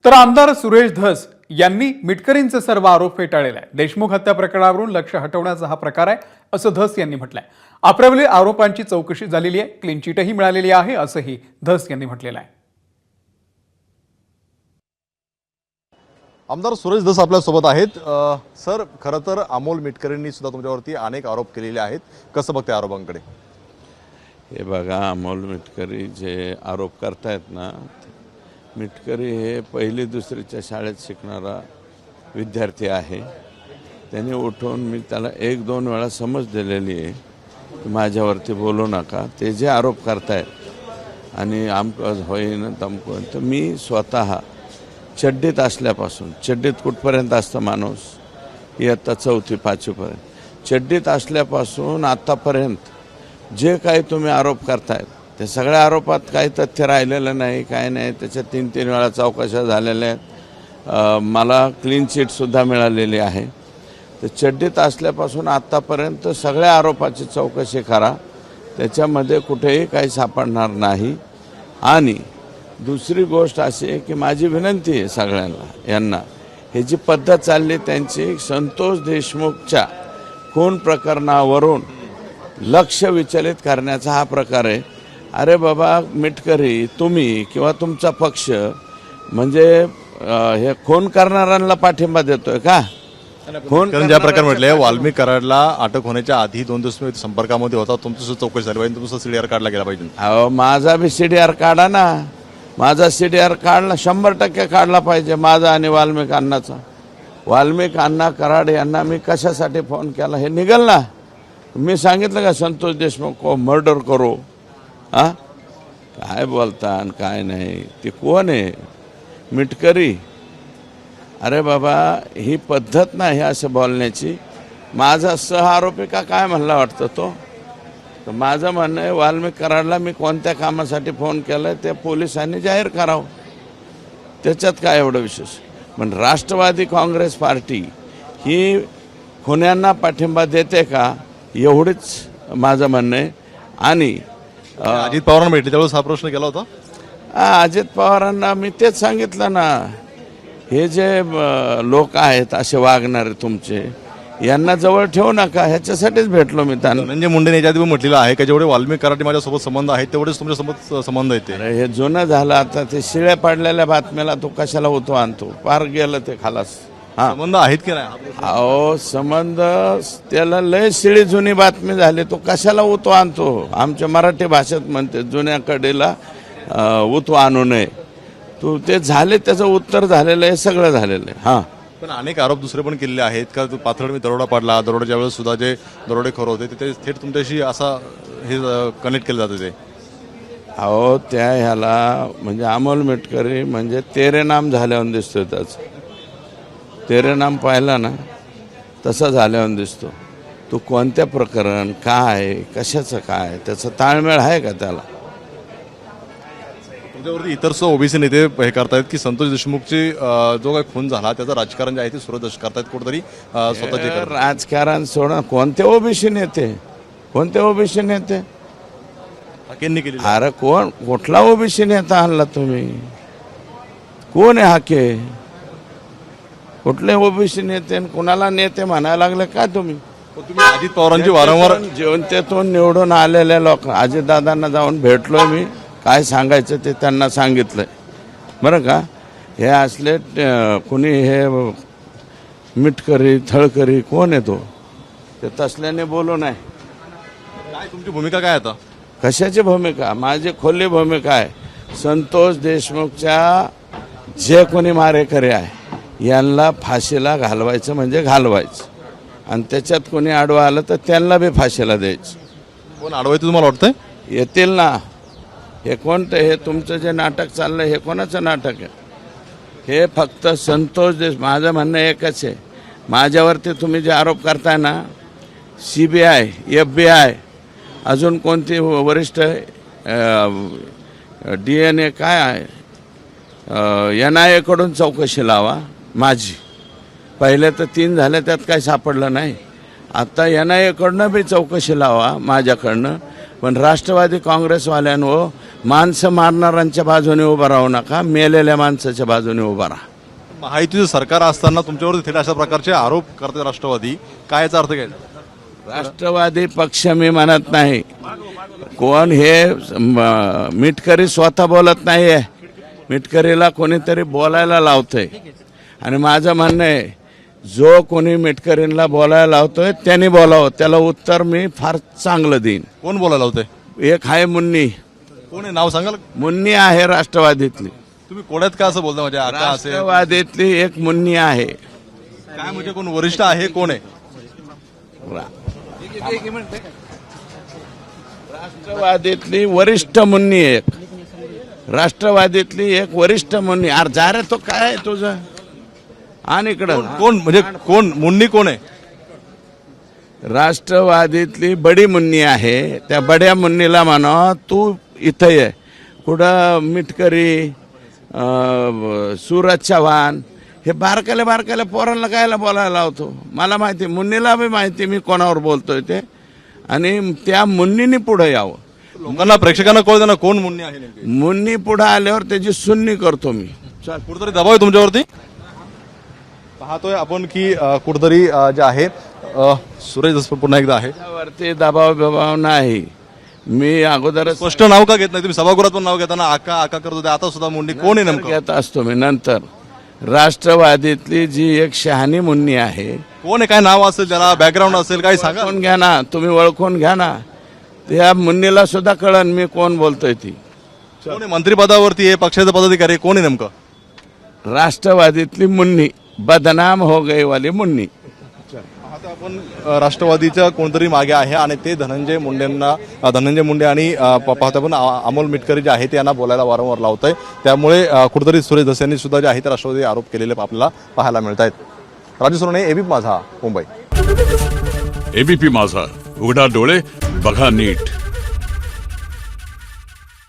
तर आमदार सुरेश धस यांनी मिटकरींचे सर्व आरोप फेटाळले आहे। देशमुख हत्या प्रकरणावरून लक्ष हटवण्याचा हा प्रकार आहे असं धस यांनी म्हटलंय। आपल्यावरील आरोपांची चौकशी झालेली आहे, क्लीन चिटही मिळालेली आहे असंही धस यांनी म्हटलेलं आहे। आमदार सुरेश धस आपल्या सोबत आहेत। सर, खरं तर अमोल मिटकरींनी सुद्धा तुमच्यावरती अनेक आरोप केलेले आहेत, कसं बघते आरोपांकडे? हे बघा, अमोल मिटकरी जे आरोप करतायत ना, मिटकरी हे पहिली दुसरीच्या शाळेत शिकणारा विद्यार्थी आहे। त्याने उठून मी त्याला एक दोन वेळा समज दिलेली आहे की माझ्यावरती बोलू नका, ते जे आरोप करतायत आणि आमकं होईन तमकं, तर मी स्वतः चड्डीत असल्यापासून, चड्डीत कुठपर्यंत असतं माणूस, इयत्ता 4थी 5वीपर्यंत, चड्डीत असल्यापासून आत्तापर्यंत जे काही तुम्ही आरोप करतायत ते सगळ्या आरोपात काही तथ्य राहिलेलं नाही, काय नाही। त्याच्या 3-3 वेळा चौकशा झालेल्या आहेत, मला क्लीन चिटसुद्धा मिळालेली आहे। तर चड्डीत असल्यापासून आत्तापर्यंत सगळ्या आरोपाची चौकशी करा, त्याच्यामध्ये कुठेही काही सापडणार नाही। आणि दुसरी गोष्ट अशी आहे की माझी विनंती आहे सगळ्यांना, यांना हे जी पद्धत चालली त्यांची, संतोष देशमुखच्या खून प्रकरणावरून लक्ष विचलित करण्याचा हा प्रकार आहे। अरे बाबा मिटकरी, तुम्ही किंवा तुमचा पक्ष म्हणजे हे खून करणाऱ्यांना पाठिंबा देतोय का? खून ज्या प्रकार म्हटले, वाल्मिक कराडला अटक होण्याच्या आधी 2 दिवस संपर्कामध्ये होता, तुमची सुद्धा चौकशी झाली पाहिजे, तुमचा सीडीआर काढला गेला पाहिजे। अहो, माझा बी सीडीआर काढा ना, माझा सीडीआर काढला, 100% काढला पाहिजे माझा आणि वाल्मिक अण्णाचा। वाल्मिक अण्णा कराड यांना मी कशासाठी फोन केला हे निघल ना। मी सांगितलं का संतोष देशमुख को मर्डर करो? हां, काय बोलता आणि काय नाही, ते कोण आहे? मिटकरी? अरे बाबा, ही पद्धत नाही असं बोलण्याची। माझा सहआरोपी का काय म्हणला वाटतं तो? तर माझं म्हणणं आहे, वाल्मिक कराडला मी कोणत्या कामासाठी फोन केला ते पोलिसांनी जाहीर करावं, त्याच्यात काय एवढं विशेष? पण राष्ट्रवादी काँग्रेस पार्टी ही खुन्यांना पाठिंबा देते का, एवढंच माझं म्हणणं आहे। आणि अजित पवारांना भेटले त्यावेळेस हा प्रश्न केला होता? अजित पवारांना मी तेच सांगितलं ना, हे जे लोक आहेत असे वागणारे तुमचे, यांना जवळ ठेवू नका, ह्याच्यासाठीच भेटलो मी त्यांना। धनंजय मुंडे याच्या आधी म्हटलेलं आहे की जेवढे वाल्मिक कराड माझ्यासोबत संबंध आहेत तेवढेच तुमच्यासोबत संबंध आहेत। अरे हे जुनं झालं आता, ते शिळ्या पाडलेल्या बातम्याला तो कशाला होतो आणतो, पार गेलं ते खालास। हां, संबंध आहेत की नाही? अहो, संबंध त्याला लय शिळी जुनी बातमी झाली, तो कशाला उतो आणतो? आमच्या मराठी भाषेत म्हणते जुन्या कडेला उतो आणू नये। तू ते झाले, त्याचं उत्तर झालेलं आहे, सगळं झालेलं आहे। हां, पण अनेक आरोप दुसरे पण केलेले आहेत का? पाथर्ड मी दरोडा पाडला, दरोड्याच्या वेळेस सुद्धा जे दरोडेखोर होते ते थेट तुमच्याशी असा हे कनेक्ट केलं जातं ते? अहो, त्या ह्याला म्हणजे अमोल मिटकरी म्हणजे तेरे नाम झाल्यावर दिसतो, त्याचं तेरे नाम पाहिला ना तसा झाल्यावर दिसतो। तू कोणत्या प्रकरण, काय, कशाचं काय, त्याचं ताळमेळ आहे का त्याला? तुमच्यावरती इतर ओबीसी नेते हे करतायत की संतोष देशमुखची जो काही खून झाला त्याचं राजकारण जे आहे ते सुरत करतायत कुठेतरी स्वतःचे करतात। राजकारण सोडा, कोणते ओबीसी नेते, कोणते ओबीसी नेते? हाकेंनी केली? अरे कोण, कुठला ओबीसी नेता आणला तुम्ही? कोण आहे हाके? कुठले ओबीसी नेते आणि कुणाला नेते म्हणायला लागले का तुम्ही? तुम्ही अजित पवारांची वारंवार जनतेतून निवडून आलेल्या लोक, अजितदादांना जाऊन भेटलोय मी, काय सांगायचं ते त्यांना सांगितलंय बरं का। हे असले कुणी हे मिटकरी थळकरी कोण येतो, ते तसल्याने बोलू नाही। काय तुमची भूमिका काय आता? कशाची भूमिका? माझी खोली भूमिका आहे, संतोष देशमुखच्या जे कोणी मारेकरी आहे यांना फाशीला घालवायचं म्हणजे घालवायचं, आणि त्याच्यात कोणी आडवा आलं तर त्यांना बी फाशीला द्यायचं। कोण अडवायचं तुम्हाला वाटतंय? येतील ना। हे कोणतं, हे तुमचं जे नाटक चाललं हे कोणाचं नाटक आहे? हे फक्त संतोष माझं म्हणणं एकच आहे, माझ्यावरती तुम्ही जे आरोप करताय ना, CBI, FBI, अजून कोणती वरिष्ठ DNA काय आहे, NIA कडून चौकशी लावा माझी। पहिले तर 3 झाले, त्यात काही सापडलं नाही। आता NIA कडनं बी चौकशी लावा माझ्याकडनं, पण राष्ट्रवादी काँग्रेसवाल्यांवर माणसं मारणाऱ्यांच्या बाजूने उभं राहू नका, मेलेल्या माणसाच्या बाजूने उभं राहा. महायुतीचं सरकार असताना तुमच्यावरती थेट अशा प्रकारचे आरोप करते राष्ट्रवादी, काय याचा अर्थ घ्यायचा? राष्ट्रवादी पक्ष मी म्हणत नाही. कोण हे मिटकरी स्वतः बोलत नाही आहे, मिटकरीला कोणीतरी बोलायला लावतंय. आणि माझं म्हणणं आहे, जो कोणी मिटकरींना बोलायला लावतोय त्यांनी बोलावं, त्याला उत्तर मी फार चांगलं देईन. कोण बोलायला होते? एक आहे मुन्नी, कोण आहे नाव सांगाल? मुन्नी आहे राष्ट्रवादीतली, तुम्ही कोड्यात का असं बोलता? म्हणजे आता असे राष्ट्रवादीतली एक मुन्नी आहे. काय म्हणजे कोण वरिष्ठ आहे, कोण आहे? राष्ट्रवादीतली वरिष्ठ मुन्नी एक, राष्ट्रवादीतली एक वरिष्ठ मुन्नी. अरे जा रे, तो काय आहे तुझं? आणि इकडं कोण म्हणजे कोण मुन्नी कोण आहे? राष्ट्रवादीतली बडी मुन्नी आहे. त्या बड्या मुन्नीला म्हणा तू इथं ये. कुठं मिटकरी, सूरज चव्हाण हे बारकाल्या पोरांना कायला बोलायला लावतो? मला माहिती, मुन्नीला बी माहिती मी कोणावर बोलतोय ते. आणि त्या मुन्नीने पुढे यावं. लोकांना, प्रेक्षकांना कळतं ना कोण मुन्नी आहे नेमकी? मुन्नी पुढे आल्यावर त्याची सुन्नी करतो मी. कुठेतरी दबाव आहे तुमच्यावरती? पाहतोय आपण की कुठेतरी जे आहे सुरेश धस पुन्हा एकदा आहे. वरती दबाव नाही. मी अगोदरच स्पष्ट नाव का घेत नाही तुम्ही? सभागृहात पण नाव घेताना आका आका करत होते, आता सुद्धा मुंडी कोण आहे नेमकं? घेत असतो मी नंतर. राष्ट्रवादीतली जी एक शहाणी मुन्नी आहे, कोण आहे? काय नाव असेल त्याला, बॅकग्राऊंड असेल, काही सांगा. ओळखून घ्या ना, तुम्ही ओळखून घ्या ना. त्या मुन्नीला सुद्धा कळन मी कोण बोलतोय ती. कोण आहे मंत्रिपदावरती आहे, पक्षाचा पदाधिकारी आहे, कोण आहे नेमकं? राष्ट्रवादीतली मुन्नी, बदनाम हो गई वाली मुन्नी. आता आपण राष्ट्रवादीच्या कोणतरी मागे आहे आणि ते धनंजय मुंडे आणि पाहतो आपण अमोल मिटकरी जे आहे ते यांना बोलायला वारंवार लावत आहे. त्यामुळे कुठेतरी सुरेश धस यांनी सुद्धा जे आहे ते राष्ट्रवादी आरोप केलेले आपल्याला पाहायला मिळत आहेत. राजू सोनवणे, एबीपी माझा, मुंबई. एबीपी माझा, उघडा डोळे बघा नीट.